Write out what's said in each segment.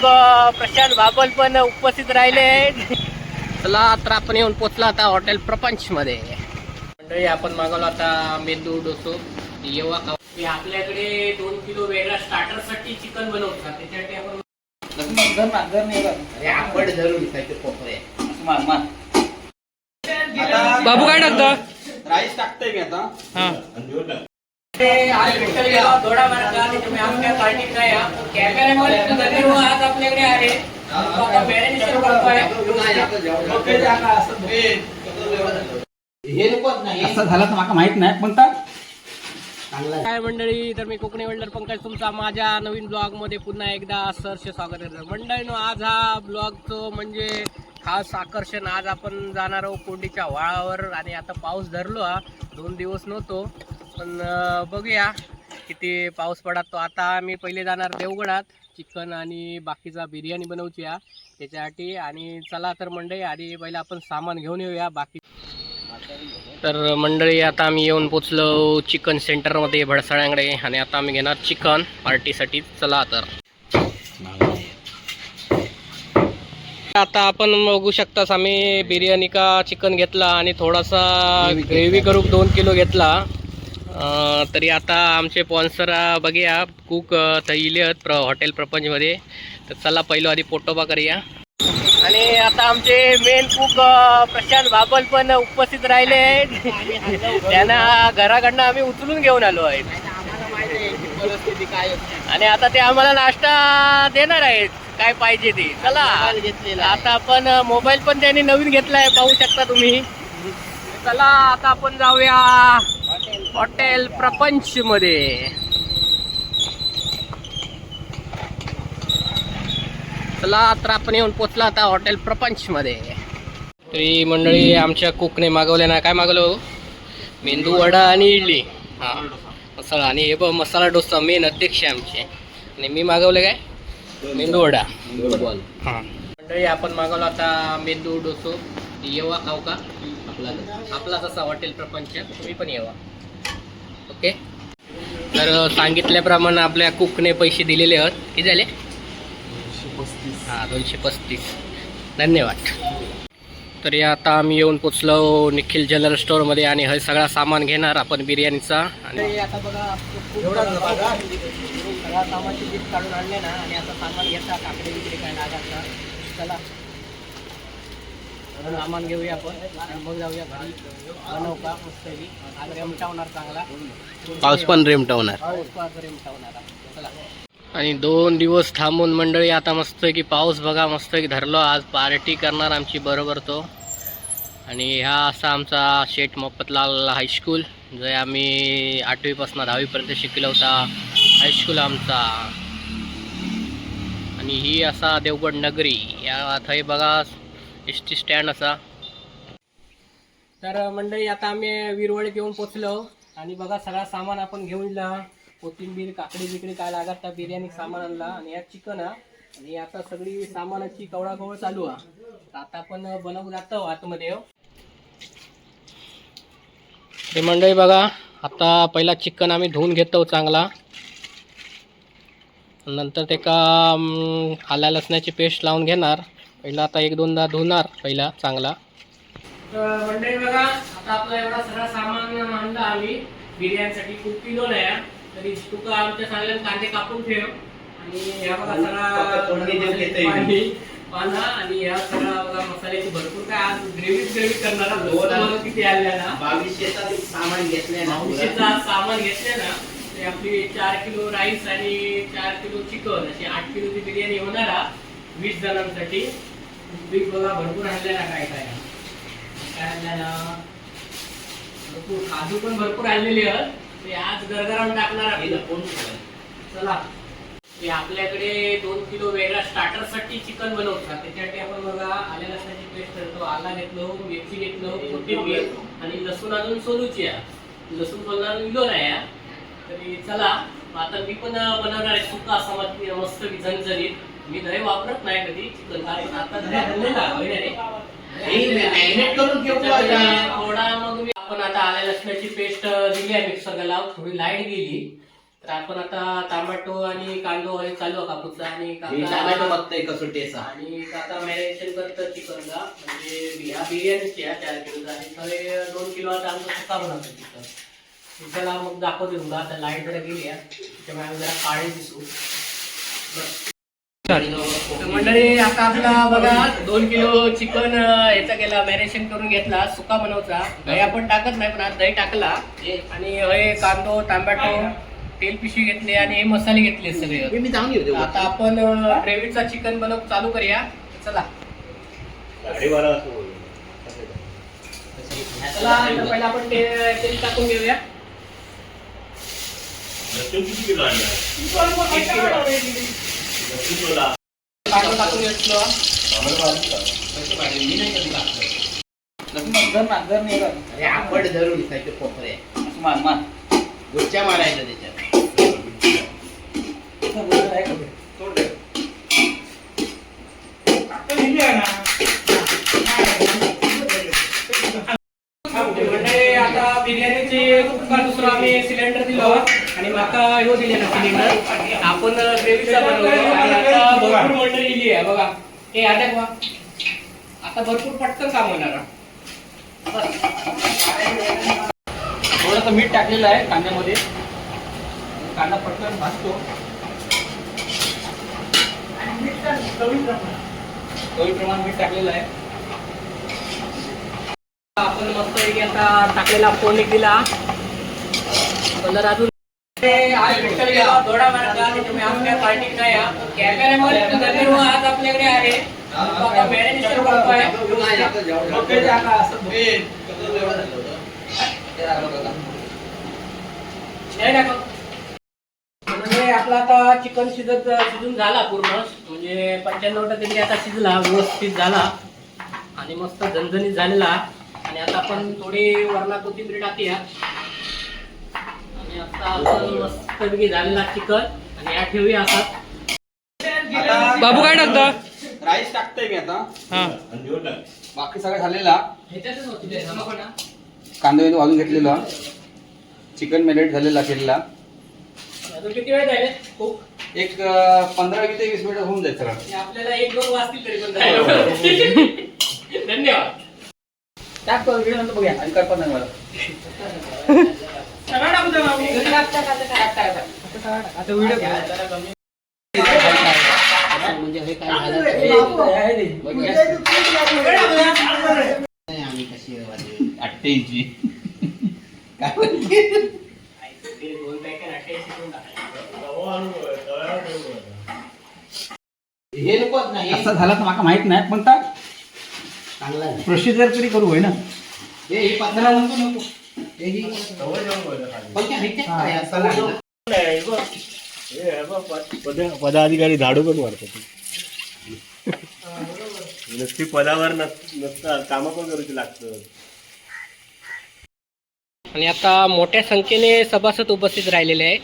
प्रशांत बाबल पण उपस्थित राहिले. चला तर आपण येऊन पोचला आता हॉटेल प्रपंच मध्ये. मंडळी आपण मागवला आता मेंदू डोसो येवा खाऊ. आपल्याकडे 2 किलो वेगळा स्टार्टर साठी चिकन बनवतात. त्याच्यासाठी आपण बाबू काय टाकतो? राईस टाकतोय मी आता. थोडा मार्ग तुम्ही आपल्या पार्टी काय कॅमेरामॅन आज आपल्याकडे आहे. मॅरिनेशन करतोय. असं झालं तर मला माहित नाही पण काय मंडळी, तर मी कोकणी वेल्डर पंकज तुमचा माझ्या नवीन ब्लॉग मध्ये पुन्हा एकदा सहर्ष स्वागत करतो. मंडळीनो, आज हा ब्लॉगचं म्हणजे खास आकर्षण, आज आपण जाणार आहोत कोंडीच्या वाळावर. आणि आता पाऊस धरलो हा, 2 दिवस नव्हतो, पण बघूया किती पाऊस पडत तो. आता मी पहिले जाणार देवगडात, चिकन आणि बाकीचा बिर्याणी बनवूची या त्याच्यासाठी. आणि चला तर मंडळी, आधी पहिला आपण सामान घेऊन येऊया बाकी. तर मंडळी आता आम्ही येऊन पोचलो चिकन सेंटरमध्ये भडसाळ्यांकडे. आणि आता आम्ही घेणार चिकन पार्टीसाठी. चला तर आता आपण बघू शकतास, आम्ही बिर्याणी का चिकन घेतला आणि थोडासा ग्रेव्ही करून 2 किलो घेतला. तरी आता आमचे स्पॉन्सर बघूया कुक इले आहेत हॉटेल प्रपंचमध्ये. तर चला पहिलं आधी पोटोबा करूया. आणि आता आमचे मेन कुक प्रशांत बाबल पण उपस्थित राहिले. त्यांना घराकडनं आम्ही उचलून घेऊन आलो आहे. आणि आता ते आम्हाला नाश्ता देणार आहेत, काय पाहिजे ते. चला आता आपण मोबाईल पण त्यांनी नवीन घेतलाय, पाहू शकता तुम्ही. चला आता आपण जाऊया हॉटेल प्रपंच मध्ये. चला तर आपण येऊन पोचला आता हॉटेल प्रपंच मध्ये. तरी मंडळी आमच्या कुकने मागवले ना, काय मागवलं? मेंदू वडा आणि इडली, हा मसाला. आणि हे बघ मसाला डोसा मेन अध्यक्ष आमचे. आणि मी मागवले काय? मेंदू वडा. हां मंडळी आपण मागवला आता मेंदू डोसो. येवा खाऊ का? आपला जसा हॉटेल प्रपंच, तुम्ही पण येवा. ओके. तर सांगितल्याप्रमाणे आपल्या कुकने पैसे दिलेले आहेत. किती झाले? 235. धन्यवाद. तरी आता आम्ही येऊन पोचलो निखिल जनरल स्टोअरमध्ये. आणि हे सगळा सामान घेणार आपण बिर्याणीचा. आणि आता बघा सगळा सामानची लिस्ट काढून आणले ना. आणि आता सामान घेता काकडे बिकडे काय लागायचा. चला सामान घेऊया आपण आणि मग जाऊया घरी. बनव का मस्त. आज रेमटावणार चांगला पाऊस, पण रेमटावणार. चला. आणि 2 दिवस थांबून मंडळी आता मस्त की पाऊस बघा मस्त की धरलो. आज पार्टी करणार आमची बरोबर तो. आणि ह्या असा आमचा शेठ मोफतलाल हायस्कूल, जो आम्ही 8वीपासून 10वीपर्यंत शिकलो होता हायस्कूल आमचा. आणि ही असा देवगड नगरी. या थंय बघा एसटी स्टँड असा. तर मंडळी आता आम्ही विरवडीत येऊन पोचलो. आणि बघा सगळा सामान आपण घेऊन जा. कोथिंबीर काकडी बिकडी काय लागत त्या बिर्याणी सामान आणला. आणि या चिकन हा. आणि आता सगळी सामानाची कवळाकवळ चालू आहे. आता आपण बनवू जातो आतमध्ये. हे मंडळी बघा, आता पहिला चिकन आम्ही धुवून घेतो चांगला. नंतर ते का आल्या लसणाची पेस्ट लावून घेणार. पहिला आता 1-2दा धुणार पहिला चांगला. तर मंडळी बघा, आता आपला एवढा सगळा सामान आणला आम्ही बिर्याणीसाठी. खूप किलो नाही, तरी तुका आमच्या चांगल्या कांदे कापून ठेव. आणि ह्या बघा सगळा पाना. आणि ह्या सगळा बघा मसाल्याची भरपूर काय आज ग्रेव्ही करणार. किती आल्या ना, 2200चा सामान घेतलंय ना. 2200चा सामान घेतले ना. ते आपली 4 किलो राईस आणि 4 किलो चिकन अशी 8 किलोची बिर्याणी होणार 20 जणांसाठी. बीफ बघा भरपूर आणल्या ना. काय काय काय आणल्या ना, भरपूर काजू पण भरपूर आणलेले आहेत. ते आज गरगरावून टाकणार आपल्याला. चला ते आपल्याकडे 2 किलो वेगळा स्टार्टरसाठी चिकन बनवतात. त्याच्यासाठी आपण बघा आल्या लसणाची पेस्ट करतो. आला घेतलो, मिरची घेतलो, कोथिंबीर आणि लसूण अजून सोलूची आहे. लसूण सोलणार इलो नाही. तरी चला आता मी पण बनवणार आहे सुका असा मस्त झणझणीत. मी दही वापरत नाही कधी चिकन. आता दही आणलेला थोडा. मग मी आपण आता आल्या लसणाची पेस्ट दिली आहे मिक्सरला लावून. थोडी लाईट गेली तर आपण आता टोमॅटो आणि कांदो हे चालू आहे कापूचा आणि टोमॅटो बघतोय कसं टेस्ट आणि काका मॅरिनेशन करतं चिकनला म्हणजे ह्या बिर्याणीची आहे 4 किलोचा आणि थोडे 2 किलोचा आमचा सुका बनवतो चिकन. त्याला मग दाखवते तुला आता लाईट जरा गेली आहे त्यामुळे आम्ही जरा काळे दिसू. तर मंडळी आता आपला बघा 2 किलो चिकन याचा केला मॅरिनेशन करून घेतला सुका बनवचा. दही आपण टाकत नाही पण आज दही टाकला आणि हे कांदो टोमॅटो तेल पिशवी घेतले आणि हे मसाले घेतले सगळे. मी जाऊन घेऊ आता आपण ग्रेव्हीचा चिकन बनव चालू करूया. चला पहिला आपण तेल टाकून घेऊया. 1 किलो कांदो टाकून घेतलो. आपण धरून इथे पोपरे गुच्च्या मारायचं त्याच्यात. म्हणजे आता बिर्याणीचे कुकर दुसरा आम्ही सिलेंडर दिलो आणि माका ह्यो दिले ना सिलेंडर आपण ग्रेव्हीचा बनवलो आणि आता भरपूर मंडळी दिली आहे बघा. हे आता बघा आता भरपूर पटकन काम होणार. थोडंसं मीठ टाकलेलं आहे कांद्यामध्ये. कांदा पटकन भाजतो. चवीप्रमाणे मीठ टाकलेलं आहे. आपण मस्त आता टाकलेला फोडणी दिला. कलर अजून थोडा मारला तुम्ही आमच्या पार्टी नाही कॅमेरामॅन धन्यवाद आज आपल्याकडे आहे. आता मॅरिनेशन करतोय. म्हणजे आपला आता चिकन शिजून झाला पूर्ण म्हणजे 95% आता शिजला व्यवस्थित झाला आणि मस्त झणझणीत झालेला. आणि आता आपण थोडी वरला कोथिंबीर टाकूया आणि आता आपण मस्तपैकी झालेला चिकन आणि या ठेवूया. आता बाबू काय टाकतो? राईस टाकतोय मी आता. हा बाकी सगळं झालेला. ह्याच्यातच होती ते ना. कांदा वाजून घेतलेला. चिकन मॅरिनेट झालेला केलेला. अजून किती वेळ झाले? खूप एक 15 ते 20 मिनिट होऊन जाईल सगळं. आपल्याला 1-2 वाजतील तरी पण. धन्यवाद. टाक व्हिडिओ नंतर बघूया आणि करपत नाही मला. आता व्हिडिओ म्हणजे हे काय आम्ही कशी 88 हे नको नाही असं झालं तर मला माहित नाही पण चांगला प्रोसिजर तरी करू होय ना. हे 15 नको पदाधिकारी झाडू पण मारतात. नुसती पदावर नसतात कामं पण करूची लागतं. आणि आता मोठ्या संख्येने सभासद उपस्थित राहिलेले आहे.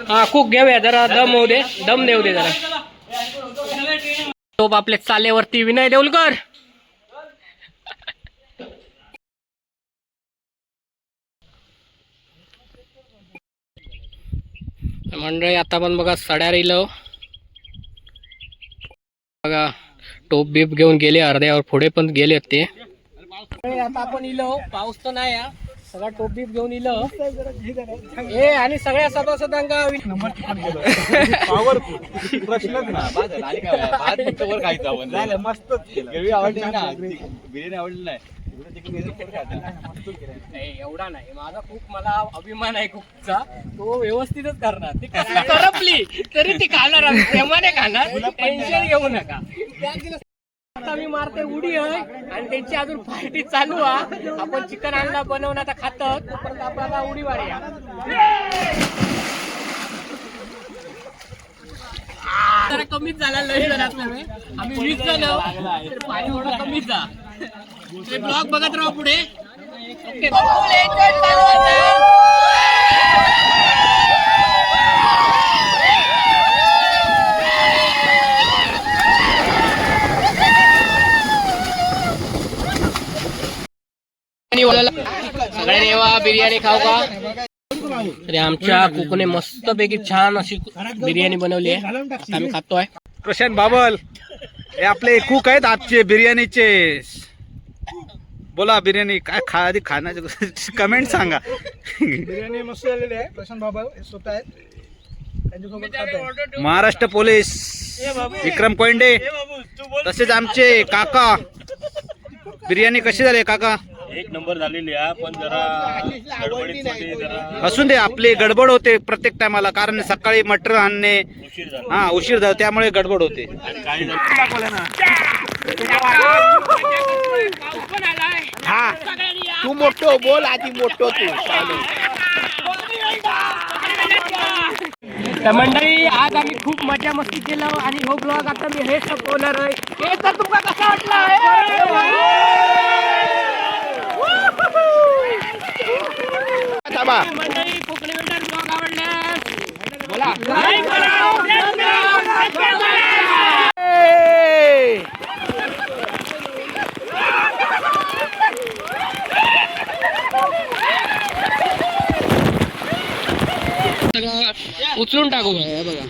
हा खूप घेऊया जरा दम होऊ दे दम देऊ दे जरा. टोप आपल्या चालेवरती विनय देऊलकर. मंडळी आता पण बघा सड्या राहिलं बघा. टोप बीप घेऊन गेले अर्ध्यावर पुढे पण गेले ते. आता आपण इलो पाऊस तर नाही सगळा टोप बीप घेऊन इलो हे आणि सगळ्या सभासदांका प्रश्नच ना खायचं आपण मस्त आवडली ना बिर्याणी आवडली नाही. एवढा नाही माझा खूप मला अभिमान आहे खूपचा. तो व्यवस्थितच करणार. ती कसली करपली तरी ती खाणार आम्ही प्रेमाने खाणार. टेन्शन घेऊ नका. आता मी मारते उडी आहे आणि त्यांची अजून पार्टी चालू आहे. आपण चिकन आणला बनवून आता खातं तोपर्यंत आपल्याला उडी मारूया. जरा कमीच झाला लय जरा आम्ही 20 जण तर पाणी थोडं कमीच जा. ब्लॉग बघत राहा पुढे. ओके सगळ्यांनी बिर्याणी खाऊ का? तरी आमच्या कुकने मस्तपैकी छान अशी बिर्याणी बनवली आहे. आता आम्ही खातोय. प्रशांत बाबल हे आपले कुक आहेत आजचे बिर्याणीचे. बोला बिर्याणी काय आधी खाण्याचे कमेंट सांगा. बिर्याणी मस्त झालेली आहे. प्रशांत बाबा हे स्वतः आहेत, त्यांच्यासोबत खात आहे. महाराष्ट्र पोलीस विक्रम कोयंडे तसेच आमचे काका. बिर्याणी कशी झाली काका? एक नंबर झालेली आहे, पण जरा गडबडीत मध्ये जरा असून दे, आपली गडबड होते प्रत्येक टायमाला, कारण सकाळी मटर आणणे उशीर झाला. हा उशीर झाला त्यामुळे गडबड होते. आणि काही जण हा तू मोठो बोल आधी मोठो तू चालू. तर मंडळी आज आम्ही खूप मजा मस्ती केलं आणि हो ब्लॉग आता मी हे संपवणार आहे. हे तर तुम्हाला कसा वाटला? मंडळी कोकणी वेल्डर ब्लॉग आवडल्यास बोला लाईक करा. सगळं उचलून टाकू बघा.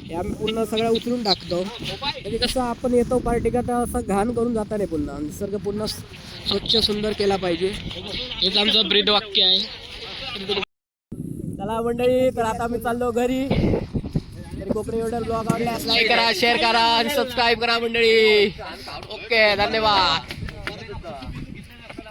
हे आम्ही पूर्ण सगळं उचलून टाकतो. म्हणजे कसं आपण येतो पार्टी का तर असं घाण करून जाता नाही. पुन्हा निसर्ग पूर्ण स्वच्छ सुंदर केला पाहिजे. हेच आमचं ब्रीद वाक्य आहे. चला मंडळी, तर आता आम्ही चाललो घरी. तरी कोकणी वेल्डर ब्लॉग आवडल्यास लाईक करा, शेअर करा आणि सबस्क्राईब करा मंडळी. ओके, धन्यवाद.